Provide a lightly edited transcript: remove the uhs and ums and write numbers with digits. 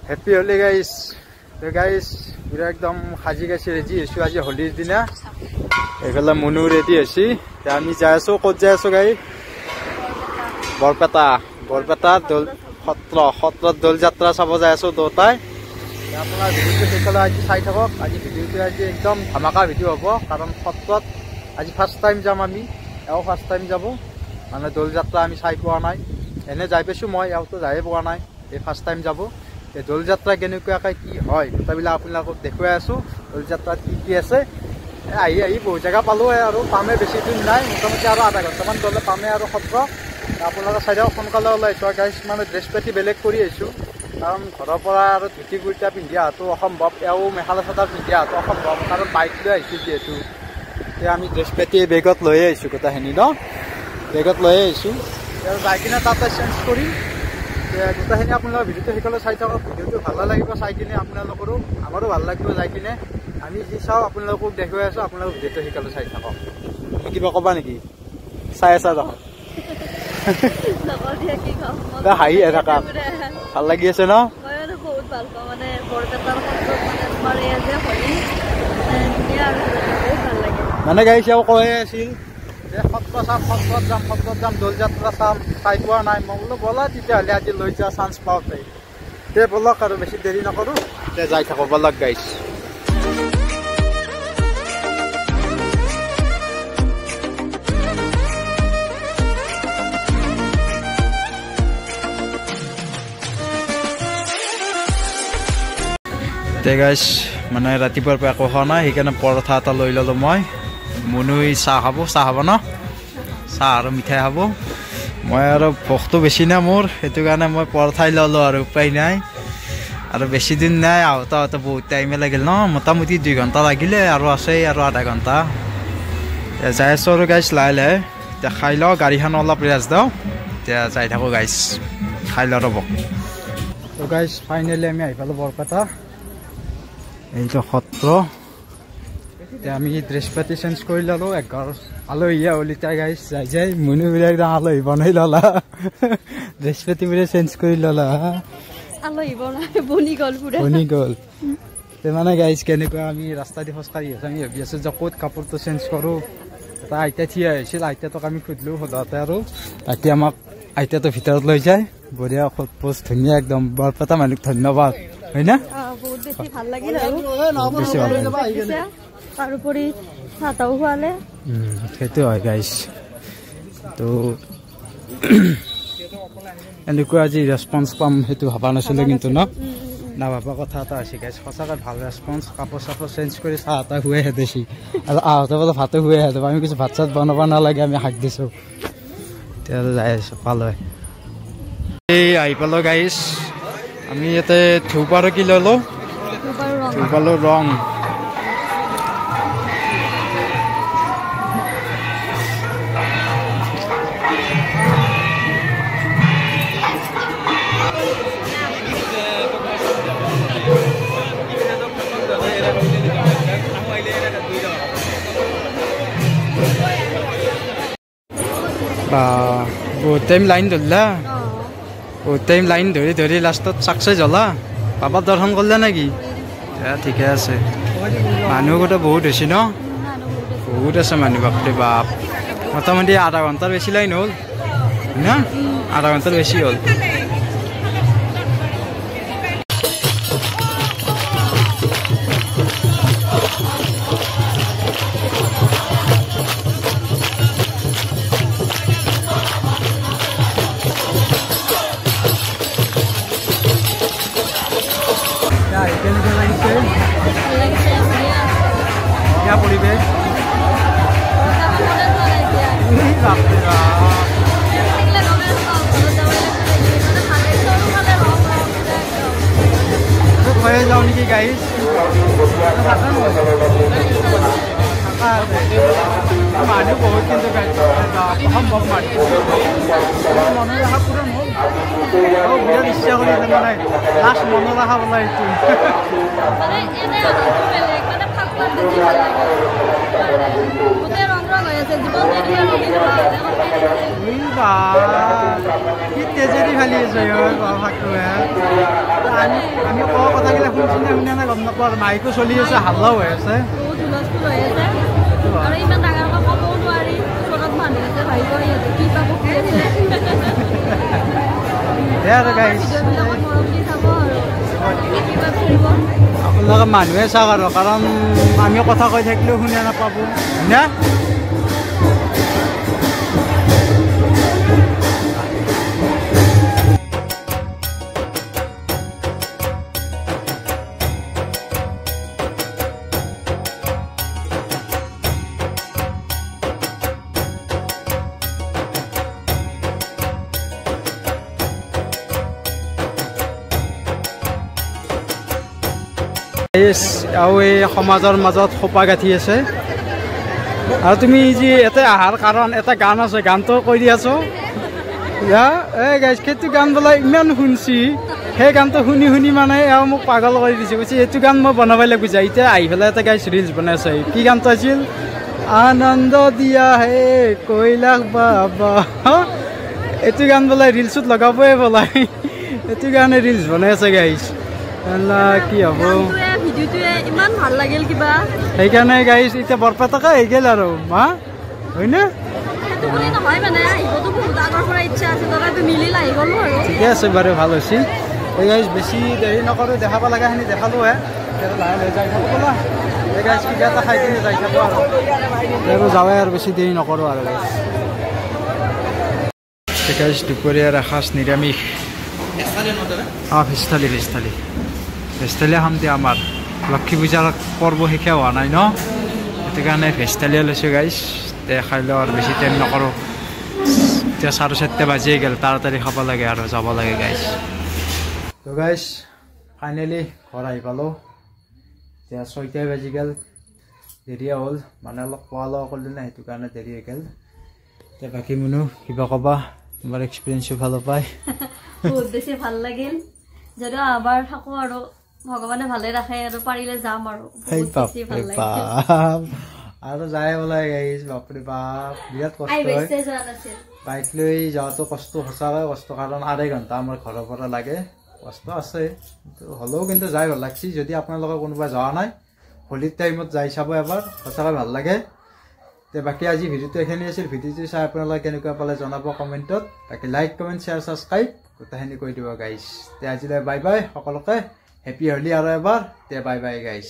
Happy Holi guys. So guys, we are ekdom khaji gaisi ready asu aji Holir dina. Egala monu ready asi. Ami jai asu kot jai asu guys. Borpeta dol khatra dol jatra sabo jai asu dotai. Apnar video dekhala aji sai thakok. Aji video tu aji ekdom dhamaka video hobo karon khatra aji first time jam ami. Eo first time jabo. Mane dol jatra ami sai poa nai. Ene jai pesu moi eo to jai poa nai. E first time jabo. দোল যাত্রা কেনেকুৱাকৈ কি হয় কথাবিলাক আপোনালোকক দেখুৱাই আছো দোল যাত্ৰাত কি আছে আহি বহু জায়গা পালো আৰু পামে বেছি দিন নাই মোটামুটি আৰু আধা ঘণ্টামান গ'লে পামে আৰু সত্ৰ আপোনালোকৰ চাইডেও সোনকালে ওলাইছো গাইছ মানে ড্ৰেছ পাতি বেলেগ কৰি আহিছো কাৰণ ঘৰৰ পৰা আৰু ধুতি কুৰ্তা পিন্ধি অহাটো অসম্ভৱ এও মেখেলা চাদৰ পিন্ধি অহাটো অসম্ভৱ কাৰণ বাইক লৈ আহিছো যিহেতু এতিয়া আমি ড্ৰেছ পাতি বেগত লৈ আহিছো কথাখিনি ন বেগত লৈ আহিছো আৰু যাই কিনে তাতে চেঞ্জ কৰিম গোটেইখিনি আপোনালোকৰ ভিডিঅ'টো সেইকাৰণে চাই থাকক ভিডিঅ'টো ভাল লাগিব চাই কিনে আপোনালোকৰো আমাৰো ভাল লাগিব যাই কিনে আমি যি চাওঁ আপোনালোকক দেখুৱাই আছো আপোনালোকৰ ভিডিঅ'টো সেইকাৰণে চাই থাকক কিবা ক'বা নেকি চাই আছা দেখোন হাঁহি থাকা ভাল লাগি আছে ন বহুত ভাল পাওঁ মানে বৰপেটাৰ সত্ৰত মানে তোমাৰ এই যে হলি বহুত ভাল লাগে মানে গাইছে কৈ আছিল সত্ৰত যাম দোল যাত্ৰা চাম চাই পোৱা নাই মই বোলো ব'লা তেতিয়াহ'লে আজি লৈ যোৱা চান্স পাওঁতে তে ব'লক আৰু বেছি দেৰি নকৰোঁ তে যাই থাকো ব'লক গাইছ তে গাইছ মানে ৰাতিপুৱাৰ পৰা একো খোৱা নাই সেইকাৰণে পৰঠা এটা লৈ ল'লোঁ মই মুনুই চাহ খাব ন চাহ আৰু মিঠাই খাব মই আৰু ভোকটো বেছি নাই মোৰ সেইটো কাৰণে মই পৰঠাই ল'লোঁ আৰু উপায় নাই আৰু বেছি দিন নাই আহোঁতে বহুত টাইমে লাগিল ন মোটামুটি 2 ঘণ্টা লাগিলে আৰু আছে আৰু আধা ঘণ্টা যাই আছোঁ আৰু গাইছ লাহে লাহে এতিয়া খাই লওঁ গাড়ীখন অলপ ৰেষ্ট দিওঁ এতিয়া যাই থাকোঁ গাইছ খাই লওঁ ৰ'ব তো গাইছ ফাইনেলি আমি আহি পালোঁ বৰপেটা এইটো সত্ৰ এতিয়া আমি ড্ৰেছ পাতি চেঞ্জ কৰি ল'লোঁ এঘৰ আলহী ওলিতাই গাইছ যাই মুনুবিলাক একদম আলহী বনাই ল'লা ড্ৰেছ পাতিবোৰে চেঞ্জ কৰি ল'লা বনি গ'ল মানে গাইছ কেনেকুৱা আমি ৰাস্তা দি খোজকাঢ়ি আছোঁ আমি ভাবি আছোঁ যে ক'ত কাপোৰটো চেঞ্জ কৰোঁ এটা আইতা থিয় আহিছিল আইতাটোক আমি সুধিলোঁ সোধাওঁতে আৰু আইতা আমাক আইতাটো ভিতৰত লৈ যায় বঢ়িয়া ঔষধ পোষ্ট ধুনীয়া একদম বৰপেটা মানুহক ধন্যবাদ হয় না বহুত বেছি ভাল লাগিল তাৰোপৰি চাহটাও খোৱালে সেইটো হয় গাইছ তো এনেকুৱা আজি ৰেছপন্স পাম সেইটো ভবা নাছিলোঁ কিন্তু নাভাবা কথা এটা হৈছে গাইছ সঁচাকৈ ভাল ৰেছপন্স কাপোৰ চাপোৰ চেঞ্জ কৰি চাহ এটা খুৱাই হেদেছি আৰু আহোঁতে বোলে ভাতো খুৱাই হেঁতক আমি কিছু ভাত চাত বনাব নালাগে আমি শাক দিছোঁ এতিয়া যাই আছোঁ পালোঁ এই আহি পালোঁ গাইছ আমি ইয়াতে ধূপ আৰু কি ল'লোঁ ধূপ আৰু ৰং বহুত টাইম লাইন ধৰিলা বহুত টাইম লাইন ধৰি লাষ্টত চাকচেছ হ'লা বাবাৰ দৰ্শন কৰিলা নেকি ঠিকে আছে মানুহ গোটেই বহুত হৈছে ন বহুত আছে মানুহ বাপৰে বাপ মোটামুটি আধা ঘণ্টাৰ বেছি লাইন হ'ল না আধা ঘণ্টাৰ বেছি হ'ল পৰিৱেশ যাওঁ নেকি গাইছ মানুহ বহুত কিন্তু সম্ভৱ মনৰ আশা পূৰণ হ'ল বিৰাট ইচ্ছা কৰি মানে লাষ্ট মনৰ আশা বোলা এইটো বেছি ভাল লাগে গোটেই ৰং ৰং হৈ আছে জীৱন এতিয়া ৰঙীন কি তেজেদি ফালি আছে আমি কোৱা কথাবিলাক শুনিছিলে শুনা নাই গম নাপাওঁ আৰু মাইকো চলি আছে হাল্লাও হৈ আছে বহুত হুলস্থুল হৈ আছে আৰু ইমান ডাঙৰকৈ ক'বও নোৱাৰি ওচৰত মানুহ আছে ভাবিব সিহঁতে কি পাব কি আছে ভিডিঅ'বিলাকত মৰম দি চাব আৰু কিবা কৰিব আপোনালোকে মানুহে চাওক আৰু কাৰণ আমি কথা কৈ থাকিলেও শুনা নাপাব হয়নে আৰু এই সমাজৰ মাজত খোপা গাঁঠি আছে আৰু তুমি যি ইয়াতে অহাৰ কাৰণ এটা গান আছে গানটো কৈ দি আছো এই গাইজ সেইটো গান বোলে ইমান শুনছি সেই গানটো শুনি শুনি মানে এওঁ মোক পাগল কৰি দিছে কৈছে এইটো গান মই বনাব লাগিব যায় এতিয়া আহি পেলাই এটা গাইজ ৰিলচ বনাইছে কি গানটো আছিল আনন্দ দিয়া হে কৈলাশ বাবা এইটো গান বোলে ৰিলচত লগাবই বোলাই এইটো গানে ৰিলচ বনাই আছে গাইজ কি হ'ব ইমান ভাল লাগিল কিবা সেইকাৰণে গাইজ এতিয়া বৰপেটাকে আহি গ'ল আৰু মা হয়নে নহয় মানে আহিবতো বহুত আগৰ পৰা ইচ্ছা আছে তথাপি মিলিল আহি গ'লো আৰু ঠিকে আছে বাৰু ভাল হৈছে এই গাইজ বেছি দেৰি নকৰোঁ দেখাব লগাখিনি দেখালোঁহে লাহে লাহে যাই থাকোঁ বোলা এই গাইজ কিবা এটা খাই কিনে যাই থাকোঁ আৰু যাওঁৱে আৰু বেছি দেৰি নকৰোঁ আৰু গাইজ দুপৰীয়াৰ এসাঁজ নিৰামিষ ভেজথালি ভেজথালি খাম দিয়া আমাৰ লক্ষী পূজাৰ পৰ্ব শেষে হোৱা নাই ন সেইটো কাৰণে ভেজথালিয়ে লৈছোঁ গাইজ তে খাই লওঁ আৰু বেছি টাইম নকৰোঁ এতিয়া 4:30 বাজিয়ে গ'ল তাড়াতাড়ি খাব লাগে আৰু যাব লাগে গাইজ তো গাইজ ফাইনেলি ঘৰ আহি পালোঁ এতিয়া 6টাই বাজি গ'ল দেৰিয়ে হ'ল মানে অলপ খোৱা লোৱা কৰিলোঁ না সেইটো কাৰণে দেৰি হৈ গ'ল এতিয়া বাকী মুনু কিবা ক'বা তোমাৰ এক্সপিৰিয়েঞ্চো ভাল পায় বহুত বেছি ভাল লাগিল যদিও আবাৰ থাকোঁ আৰু ভগৱানে ভালে ৰাখে আৰু পাৰিলে যাম আৰু আৰু যায় বোলে গাইজ বাপৰে বাপ বিৰাট কষ্ট হয় বাইক লৈ যাওঁতো কষ্ট সঁচাকৈ কষ্ট কাৰণ 2.5 ঘণ্টা আমাৰ ঘৰৰ পৰা লাগে কষ্ট আছে হ'লেও কিন্তু যাই ভাল লাগছি যদি আপোনালোকে কোনোবা যোৱা নাই হোলীৰ টাইমত যাই চাব এবাৰ সঁচাকৈ ভাল লাগে তে বাকী আজি ভিডিঅ'টো এইখিনি আছিল ভিডিঅ'টো চাই আপোনালোকে কেনেকুৱা পালে জনাব কমেণ্টত বাকী লাইক কমেণ্ট শ্বেয়াৰ ছাবস্ক্ৰাইব গোটেইখিনি কৰি দিব গাইজ তে আজিলৈ বাই বাই সকলোকে হেপী হোলী আৰু এবাৰ তে বাই বাই গাইজ